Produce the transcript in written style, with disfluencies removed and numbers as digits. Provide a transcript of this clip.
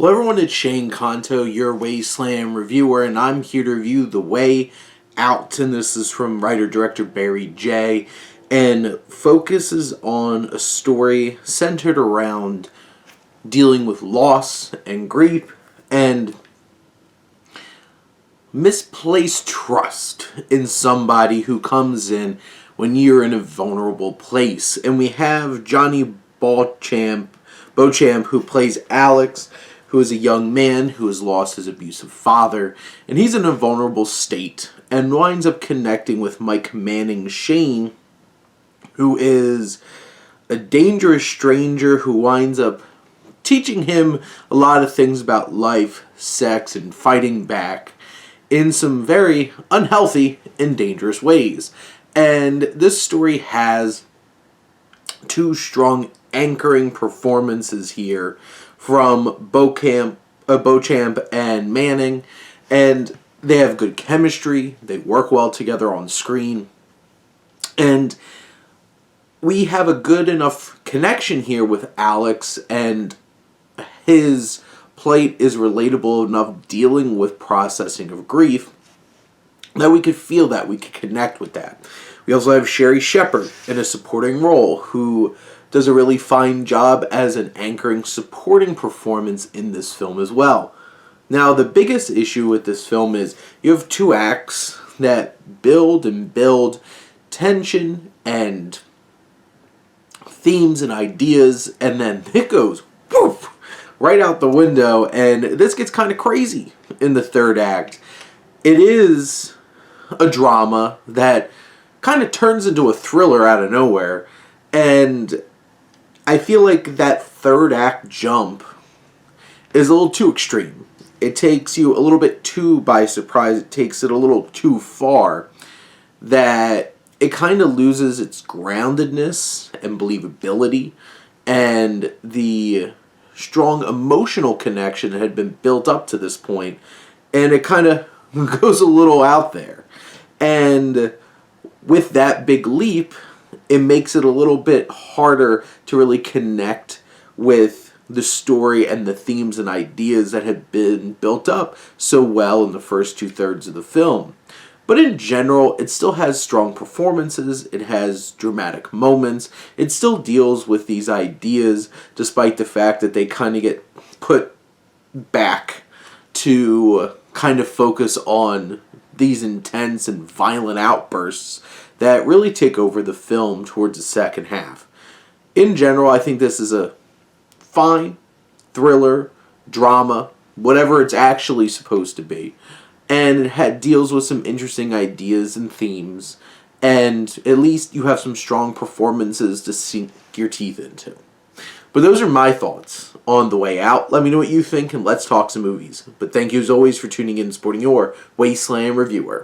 Hello everyone, it's Shane Kanto, your Wasteland reviewer, and I'm here to review The Way Out, and this is from writer-director Barry J., and focuses on a story centered around dealing with loss and grief and misplaced trust in somebody who comes in when you're in a vulnerable place. And we have Johnny Beauchamp, who plays Alex, who is a young man who has lost his abusive father, and he's in a vulnerable state and winds up connecting with Mike Manning Shane, who is a dangerous stranger who winds up teaching him a lot of things about life, sex, and fighting back in some very unhealthy and dangerous ways. And this story has two strong anchoring performances here from Beauchamp and Manning, and they have good chemistry, they work well together on screen, and we have a good enough connection here with Alex, and his plight is relatable enough dealing with processing of grief that we could feel that, we could connect with that. We also have Sherry Shepherd in a supporting role who does a really fine job as an anchoring supporting performance in this film as well. Now, the biggest issue with this film is you have two acts that build and build tension and themes and ideas, and then it goes woof, right out the window, and this gets kind of crazy in the third act. It is a drama that kind of turns into a thriller out of nowhere, and I feel like that third act jump is a little too extreme. It takes you a little bit too by surprise. It takes it a little too far, that it kind of loses its groundedness and believability and the strong emotional connection that had been built up to this point, and it kind of goes a little out there. And with that big leap, it makes it a little bit harder to really connect with the story and the themes and ideas that had been built up so well in the first two-thirds of the film. But in general, it still has strong performances, it has dramatic moments, it still deals with these ideas despite the fact that they kind of get put back to kind of focus on these intense and violent outbursts that really take over the film towards the second half. In general, I think this is a fine thriller, drama, whatever it's actually supposed to be. And it deals with some interesting ideas and themes, and at least you have some strong performances to sink your teeth into. But those are my thoughts on The Way Out. Let me know what you think, and let's talk some movies. But thank you as always for tuning in and supporting your Wasteland reviewer.